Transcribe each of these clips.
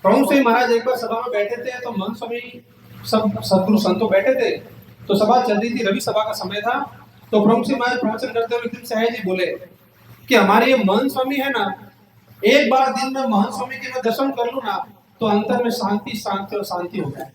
प्रभु श्री महाराज एक बार सभा में बैठे थे, तो महंत स्वामी सब सदगुरु संतों बैठे थे, तो सभा चल रही थी, रवि सभा का समय था। तो प्रभु श्री महाराज प्रवचन करते हुए एकदम सहज जी बोले कि हमारे ये महंत स्वामी है ना, एक बार दिन में महंत स्वामी के मैं दर्शन कर लूं ना, तो अंतर में शांति शांति और शांति हो जाए।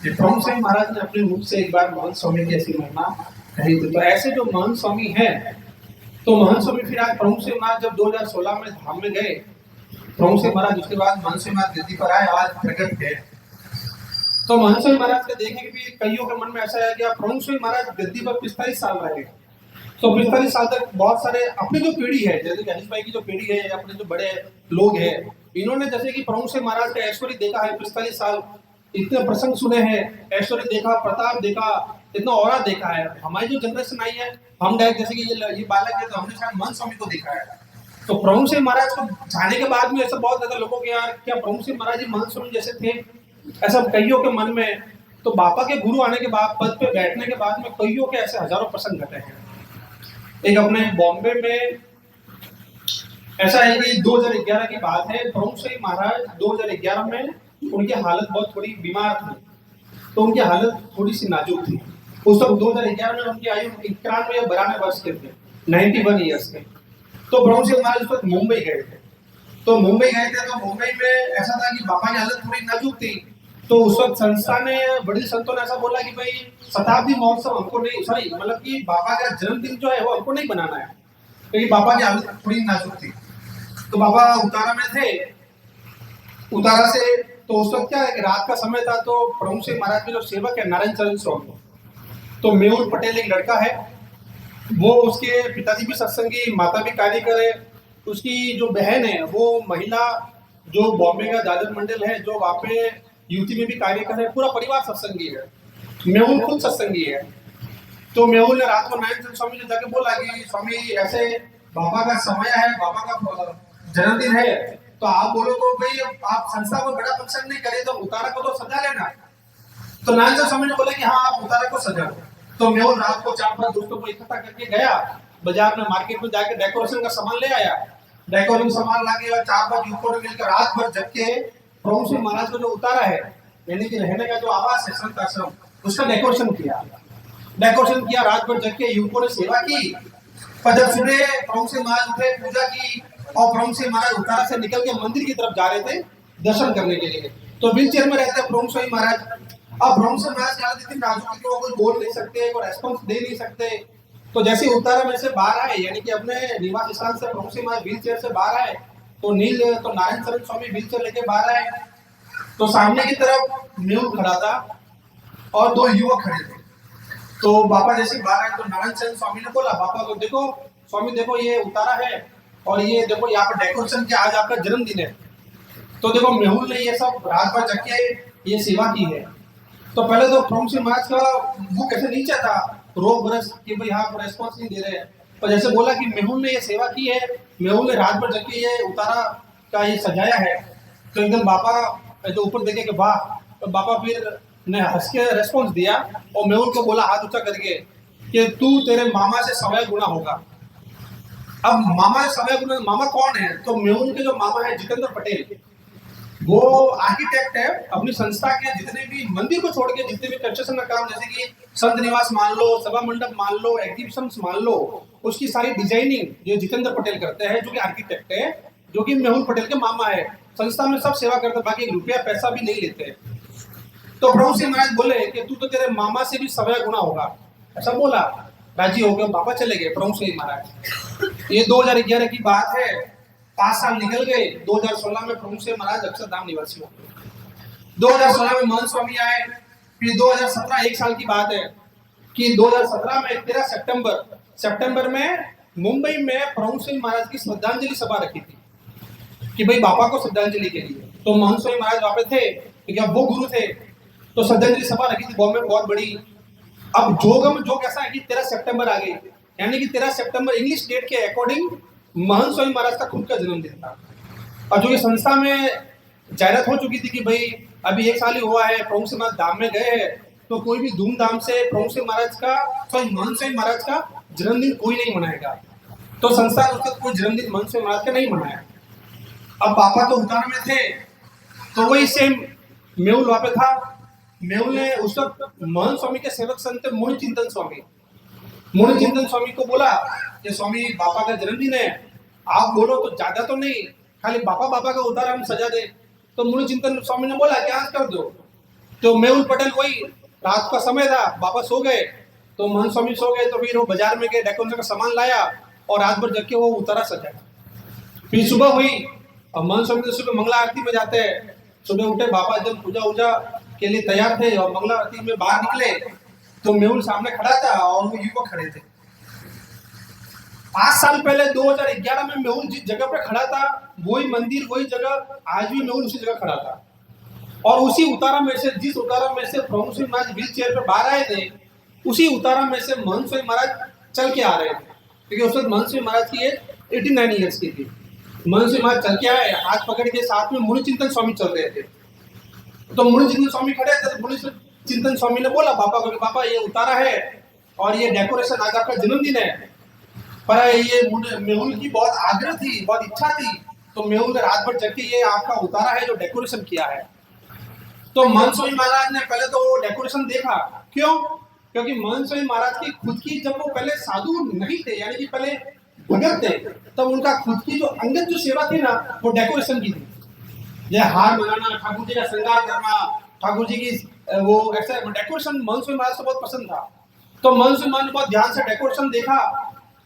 प्रभु श्री महाराज ने अपने मुख से एक बार महंत स्वामी की ऐसी महिमा कही थी। तो ऐसे जो महंत स्वामी है, तो महंत स्वामी फिर आज प्रभु श्री महाराज जब 2016 में धाम में गए, प्रभु श्री महाराज उसके बाद महंत श्री महाराज गद्दी पर आए, आज प्रकट गए। तो महंत श्री महाराज के देखेंगे भी कईयों के मन में ऐसा है कि प्रभु श्री महाराज गद्दी पर 45 साल रहे। तो 45 साल तक बहुत सारे अपनी जो पीढ़ी है, जैसे कि हरीश भाई की जो पीढ़ी है, अपने जो बड़े लोग हैं, इन्होंने जैसे कि प्रभु श्री महाराज का ऐश्वर्य देखा है, 45 साल इतने प्रसंग सुने हैं, ऐश्वर्य देखा, प्रताप देखा, इतना औरा देखा है। हमारी जो जनरेशन आई है, हम डायरेक्ट जैसे कि ये बालक है, तो हमने शायद महंत स्वामी को देखा है। तो प्रभु श्री महाराज को जाने के बाद में ऐसा बहुत ज्यादा लोगों के यार क्या प्रभु श्री महाराज जी महंत स्वामी जैसे थे, ऐसा कईयों के मन में। तो बापा के गुरु आने के बाद, पद पे बैठने के बाद में कईयों के ऐसे हजारों प्रसंग घटे हैं। एक अपने बॉम्बे में ऐसा है कि 2011 की बात है, प्रभु श्री महाराज 2011 में उनकी हालत बहुत थोड़ी बीमार थी, तो उनकी हालत थोड़ी सी नाजुक थी। उस वक्त 2011 में उनकी आयु 91 या 92 वर्ष के थे, 91 ईयर्स के। तो प्रभु श्री महाराज उस वक्त मुंबई गए थे। तो मुंबई में ऐसा था कि बाबा की हालत थोड़ी नाजुक थी। तो उस वक्त संस्था ने, बड़ी संतों ने ऐसा बोला कि भाई शताब्दी महोत्सव हमको नहीं, सॉरी मतलब कि बाबा का जन्मदिन जो है वो हमको नहीं बनाना है, क्योंकि बाबा की हालत थोड़ी नाजुक थी। तो बाबा उतारा में थे, उतारा से तो उस वक्त क्या है कि रात का समय था। तो प्रभु श्री महाराज के जो सेवक है नारायण चरण स्वामी, तो मेहुल पटेल एक लड़का है, वो उसके पिताजी भी सत्संगी, माता भी कार्यकर है, उसकी जो बहन है वो महिला जो बॉम्बे का दादर मंडल है, जो वहाँ पे यूपी में भी कार्य कर रहे हैं, पूरा परिवार सत्संगी है, मेहुल खुद सत्संगी है। तो मेहुल ने रात को नारायण स्वामी ने जाके बोला कि स्वामी ऐसे बाबा का समय है, बाबा का जन्मदिन है, तो आप बोलो तो भाई आप संस्था को बड़ा फंक्शन नहीं करे, तो उतारा को तो सजा लेना। तो नारायण स्वामी ने बोला कि हाँ आप उतारा को सजा। तो मेहुल रात को 4-5 दोस्तों को इकट्ठा करके गया बाजार में, मार्केट में जाके डेकोरेशन का सामान ले आया। डेकोरेशन सामान लाके 4-5 युवकों ने मिलकर रात भर जग के प्रभु श्री महाराज को जो उतारा है, यानी कि रहने का जो आवास है संत आश्रम, उसका डेकोरेशन किया रात भर जग के युवकों ने सेवा की। पर जब सुबह प्रभु श्री महाराज उठे, पूजा की, और प्रभु श्री महाराज उतारा से निकल के मंदिर की तरफ जा रहे थे दर्शन करने के लिए। तो व्हील चेयर में रहते प्रभु श्री महाराज। अब प्रभु श्री महाराज क्या इतनी नाजुक थी कि वो कोई बोल नहीं सकते, कोई रेस्पॉन्स दे नहीं सकते। तो जैसे उतारा में से बाहर आए, यानी कि अपने निवास स्थान से प्रभु श्री महाराज व्हील चेयर से बाहर आए, तो नारायण चरण स्वामी व्हील चेयर लेके बाहर आए। तो सामने की तरफ मेहुल खड़ा था और 2 युवक खड़े थे। तो बाबा जैसे बाहर आए, तो नारायण चरण स्वामी ने बोला बाबा को, देखो स्वामी देखो ये उतारा है, और ये देखो यहाँ पर डेकोरेशन किया, आज आपका जन्मदिन है। तो देखो मेहुल ने ये सब रात भर जग के ये सेवा की है। तो पहले तो प्रभु श्री महाराज का मुंह कैसे नीचे था, रोग बरस कि भाई हाँ रेस्पॉन्स नहीं दे रहे। तो जैसे बोला कि मेहुल ने ये सेवा की है, मेहुल ने रात भर जग के ये उतारा का ये सजाया है, तो एकदम बाबा जो ऊपर देखे कि वाह। तो बाबा फिर ने हंस के रेस्पॉन्स दिया और मेहुल को बोला हाथ ऊंचा करके कि तू तेरे मामा से 100 गुना होगा। अब मामा से 100 गुना, मामा कौन है? तो मेहुल के जो मामा है जितेंद्र पटेल, वो आर्किटेक्ट है। अपनी संस्था के जितने भी मंदिर को छोड़ के जितने भी कंस्ट्रक्शन का काम, जैसे कि संत निवास मान लो, सभा मंडप मान लो, एग्जीबिशन मान लो, उसकी सारी डिजाइनिंग ये जितेंद्र पटेल करते हैं, जो कि आर्किटेक्ट है, जो कि मेहुल पटेल के मामा है। संस्था में सब सेवा करते, बाकी 1 रुपया पैसा भी नहीं लेते। तो प्रभु श्री महाराज बोले कि तू तो तेरे मामा से भी 100 गुना होगा, ऐसा बोला। राजी हो गए, बाबा चले गए प्रभु श्री महाराज। ये 2011 की बात है, 5 साल निकल गए। 2016 में प्रभु श्री महाराज अक्षरधाम निवासी हो गए। 2016 में महंत स्वामी आए। फिर 2017 1 साल की बात है कि 2017 में 13 सितंबर में मुंबई में प्रभु श्री महाराज की श्रद्धांजलि सभा रखी थी कि भाई बाबा को श्रद्धांजलि के लिए। तो महंत स्वामी महाराज वहां पे थे क्योंकि अब वो गुरु थे। तो श्रद्धांजलि सभा रखी थी बॉम्बे में, बहुत बड़ी। अब जोग ऐसा है कि 13 सितंबर आ गई, यानी कि 13 सितंबर इंग्लिश डेट के अकॉर्डिंग महंत स्वामी महाराज का खुद का जन्मदिन था। और जो ये संस्था में जाहिरात हो चुकी थी कि भाई अभी 1 साल ही हुआ है, प्रभु श्री महाराज धाम में गए हैं, तो कोई भी धूमधाम से प्रभु श्री महाराज का, महंत स्वामी महाराज का जन्मदिन कोई नहीं मनाएगा। तो संस्था ने उसका कोई जन्मदिन महंत स्वामी महाराज का नहीं मनाया। अब पापा तो उतारा में थे, तो वही सेम मेहुल वहां पे था। मेहुल ने उस वक्त महंत स्वामी के सेवक संत मुनि चिंतन स्वामी, मुनि चिंतन स्वामी को बोला कि स्वामी बापा का जन्मदिन है, आप बोलो तो ज्यादा तो नहीं, खाली बापा बापा का उतारा हम सजा दे। तो मुनि चिंतन स्वामी ने बोला कि आज कर दो। तो मेहुल पटेल वही रात का समय था, बाबा सो गए, तो महंत स्वामी सो गए, तो फिर वो बाजार में गए, डेकोरेशन का सामान लाया और रात भर जग के वो उतारा सजाया। फिर सुबह हुई और महंत स्वामी तो सुबह मंगला आरती में जाते हैं, सुबह उठे बाबा जब पूजा उजा के लिए तैयार थे और मंगला आरती में बाहर निकले तो मेहुल सामने खड़ा था और वो युवक खड़े थे। 5 साल पहले 2011 में मेहुल जिस जगह पे खड़ा था वही मंदिर वही जगह आज भी मेहुल उसी जगह खड़ा था। और उसी उतारा में से, जिस उतारा में से प्रभु सिंह महाराज व्हील चेयर पे बाहर आए थे, उसी उतारा में से महंत सिंह महाराज चल के आ रहे थे, क्योंकि उस वक्त महंत सिंह महाराज की एज 89 ईयर्स की थी। महंत सिंह महाराज चल के आए, हाथ पकड़ के, साथ में मुनि चिंतन स्वामी चल रहे थे। तो मुनि चिंतन स्वामी खड़े थे, तो मुनि चिंतन स्वामी ने बोला पापा को, पापा ये उतारा है और ये डेकोरेशन आज आपका जन्मदिन है, पर ये मेहुल की बहुत आग्रह थी, बहुत इच्छा थी, तो मेहुल ने रात भर जग के ये आपका उतारा है जो डेकोरेशन किया है। तो महंत स्वामी महाराज ने पहले तो वो डेकोरेशन देखा, क्यों? क्योंकि महंत स्वामी महाराज की खुद की, जब वो पहले साधु नहीं थे, यानी कि पहले भगत थे, तब उनका खुद की जो अंगत जो सेवा थी ना वो डेकोरेशन की थी। जैसे हार बनाना, ठाकुर जी का श्रृंगार करना, ठाकुर जी की वो ऐसा डेकोरेशन महंत स्वामी महाराज को बहुत पसंद था। तो महंत स्वामी महाराज ने बहुत ध्यान से डेकोरेशन देखा।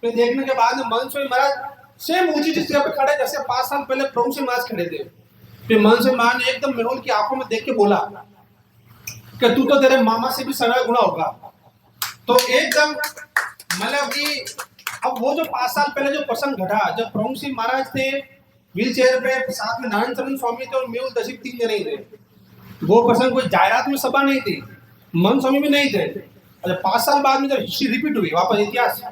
फिर देखने के बाद महंत स्वामी महाराज सेम ऊंची जगह पे खड़े जैसे 5 साल पहले प्रभु सिंह महाराज खड़े थे। फिर महंत स्वामी महाराज ने एकदम मेहुल की आंखों में देख के बोला कि तू तो तेरे मामा से भी 100 गुना होगा। तो एकदम मतलब कि अब वो जो 5 साल पहले जो प्रसंग घटा, जब प्रभु सिंह महाराज थे व्हील चेयर पे, साथ में नारायण चरण स्वामी थे और मेहुल दशिक 3 जने ही थे, वो प्रसंग कोई जायरात में सभा नहीं थी, महंत स्वामी भी नहीं थे। अच्छा 5 साल बाद में जब हिस्ट्री रिपीट हुई वापस इतिहास,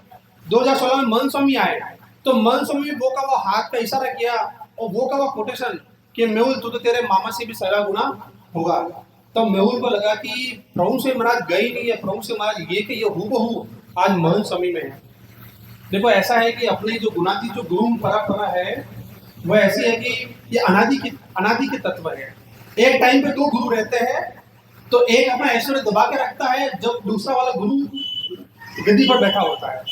2016 में महंत स्वामी आए, तो महंत स्वामी वो का वो हाथ का इशारा किया और वो का वो कोटेशन कि मेहुल तू तो तेरे मामा से भी 100 गुना होगा। तो मेहुल को लगा कि प्रभु से महाराज गई नहीं है, प्रभु से महाराज ये कि ये हूबहू आज महंत स्वामी में है। देखो ऐसा है कि अपने जो गुणातीत जो गुरु परंपरा है वह ऐसी है कि ये अनादि के तत्व है। एक टाइम पे 2 गुरु रहते हैं, तो एक अपना ऐश्वर्य दबा के रखता है जब दूसरा वाला गुरु गद्दी पर बैठा होता है।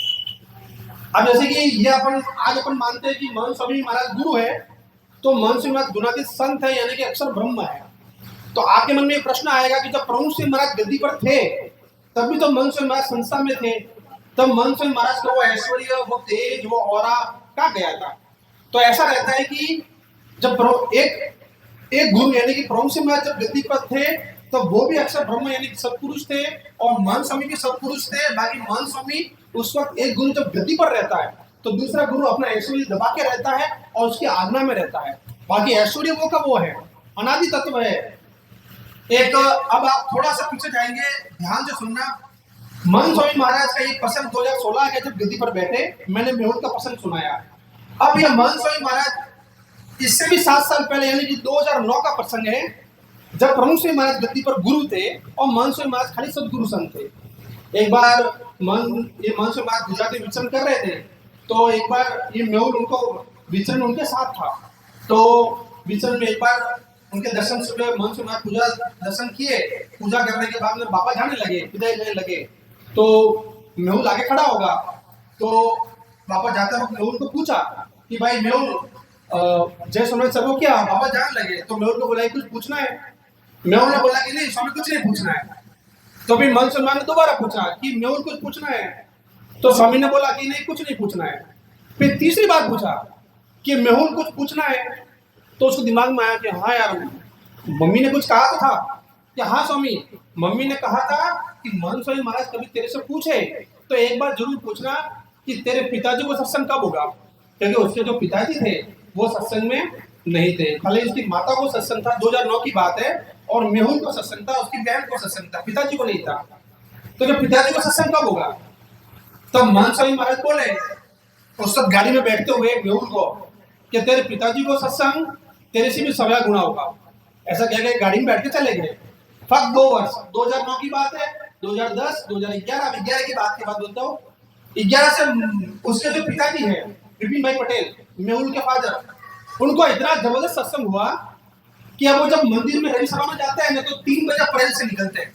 अब जैसे कि ये आज अपन मानते हैं कि महंत स्वामी महाराज गुरु है, तो महंत स्वामी महाराज गुणातीत संत है, यानी कि अक्षर ब्रह्म है। तो आपके मन में एक प्रश्न आएगा कि जब प्रभु सिंह महाराज गद्दी पर थे तब भी तो महंत स्वामी महाराज संस्था में थे, तब महंत स्वामी महाराज का वो ऐश्वर्य, वो तेज, वो ऑरा कहाँ गया था? तो ऐसा रहता है कि जब एक गुरु यानी कि प्रभु सिंह महाराज जब गद्दी पर थे तो वो भी अक्षर ब्रह्म यानी कि सत्पुरुष थे और महंत स्वामी भी सत्पुरुष थे। बाकी महंत स्वामी उस वक्त एक गुरु जब गद्दी पर रहता है तो दूसरा गुरु अपना ऐश्वर्य दबा के रहता है और उसकी आज्ञा में रहता है। बाकी ऐश्वर्य वो का वो है, अनादि तत्व है। एक अब आप थोड़ा सा पीछे जाएंगे, ध्यान से सुनना। महंत स्वामी महाराज का एक प्रसंग 2016 के जब गद्दी पर बैठे, मैंने मेहुल का प्रसंग सुनाया। अब ये महंत स्वामी महाराज इससे भी 7 साल पहले यानी कि 2009 का प्रसंग है, जब प्रभु सिंह महाराज गद्दी पर गुरु थे और महंत स्वामी महाराज खाली सदगुरु संत थे। एक बार महंत स्वामी महाराज गुजरात में विचरण कर रहे थे, तो एक बार ये मेहुल उनको विचरण उनके साथ था। तो विचरण में एक बार उनके दर्शन सुबह महंत स्वामी महाराज पूजा दर्शन किए, पूजा करने के बाद में बाबा जाने लगे, विदाई लेने लगे, तो मेहुल आगे खड़ा होगा। तो बाबा जाते वक्त मेहुल को पूछा कि भाई मेहुल जय स्वामी सबको क्या? बाबा जाने लगे, तो मेहुल को बोला कुछ पूछना है? मेहुल ने बोला कि नहीं स्वामी कुछ नहीं पूछना है। तो फिर महंत स्वामी ने दोबारा पूछा कि मेहुल कुछ पूछना है? तो स्वामी ने बोला कि नहीं कुछ नहीं पूछना है। फिर तीसरी बार पूछा कि मेहुल कुछ पूछना है, तो उसको दिमाग में आया कि हाँ यार मम्मी ने कुछ कहा था कि हाँ स्वामी मम्मी ने कहा था कि महंत स्वामी महाराज कभी तेरे से पूछे तो एक बार जरूर पूछना कि तेरे पिताजी को सत्संग कब होगा, क्योंकि उसके जो पिताजी थे वो सत्संग में नहीं थे। खाली उसकी माता को सत्संग था, 2009 की बात है, और मेहुल को सत्संग था, उसकी बहन को सत्संग था, पिताजी को नहीं था। तो जब पिताजी को सत्संग कब होगा? तब महंत स्वामी महाराज बोले उस सब गाड़ी में बैठते हुए मेहुल को कि तेरे पिताजी को सत्संग तेरे से भी 100 गुना होगा। ऐसा कह गए, गाड़ी में बैठ के चले गए। फक्त 2 वर्ष, 2009 की बात है, 2010, 2011, 11 की बात के बाद बोलता हूँ। 11 से उसके जो पिताजी हैं विपिन भाई पटेल, मेहुल के फादर, उनको इतना जबरदस्त सत्संग हुआ कि अब वो जब मंदिर में हरि सभा में जाते हैं ना तो 3 बजे अप्रैल से निकलते हैं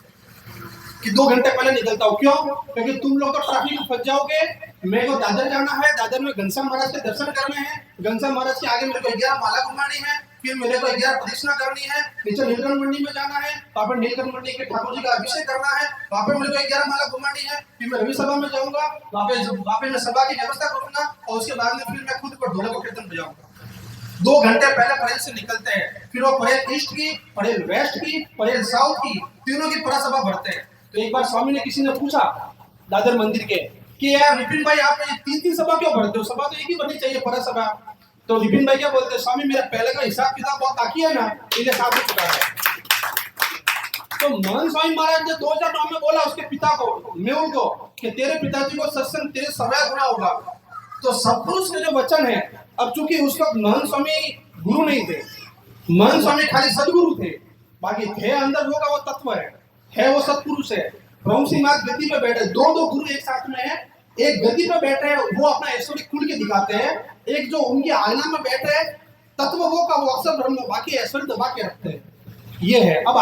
कि 2 घंटे पहले निकलता हूँ। क्यों? क्योंकि तुम लोग तो ट्रैफिक में फंस जाओगे। मेरे को दादर जाना है, दादर में घनश्याम महाराज के दर्शन करने हैं, घनश्याम महाराज के आगे मेरे को 11 माला घुमानी है, फिर मेरे को 11 प्रदक्षिणा करनी है, नीचे नीलकंठ मंडी में जाना है, वहां पर नीलकंठ मंडी के ठाकुर जी का अभिषेक करना है, वहां पर मेरे को 11 माला घुमानी है, फिर मैं रवि सभा में जाऊंगा, वहां पे मैं सभा की व्यवस्था करूंगा और उसके बाद में फिर मैं खुद पर ढोलक को कीर्तन बजाऊंगा। 2 घंटे पहले परेल से निकलते हैं, फिर वो परेल ईस्ट की, परेल वेस्ट की, परेल साउथ की, तीनों की परासभा भरते हैं। तो एक बार स्वामी ने किसी ने पूछा दादर मंदिर के कि यार विपिन भाई आप 3-3 सभा क्यों भरते हो, सभा तो एक ही बननी चाहिए परासभा। तो विपिन भाई क्या बोलते हैं, स्वामी मेरा पहले का हिसाब किताब बहुत बाकी है ना, इसलिए साथ में चुका है। तो महंत स्वामी महाराज ने 2009 में बोला उसके पिता को, मेहुल को, कि तेरे पिताजी को सत्संग तेरे 100 गुना होगा। तो सत्पुरुष के जो वचन है, अब चूंकि उस वक्त महंत स्वामी गुरु नहीं थे, महंत स्वामी खाली सदगुरु थे, बाकी थे अंदर वो का वो तत्व है वो सत्पुरुष है। प्रभु सिंह महाराज गद्दी पे बैठे, 2 गुरु एक साथ में है, एक गद्दी पे बैठे हैं वो अपना ऐश्वर्य खुल के दिखाते हैं, एक जो उनकी आलना में बैठे तत्व वो का वो अक्सर ब्रह्म, बाकी ऐश्वर्य दबा के रखते हैं। ये है। अब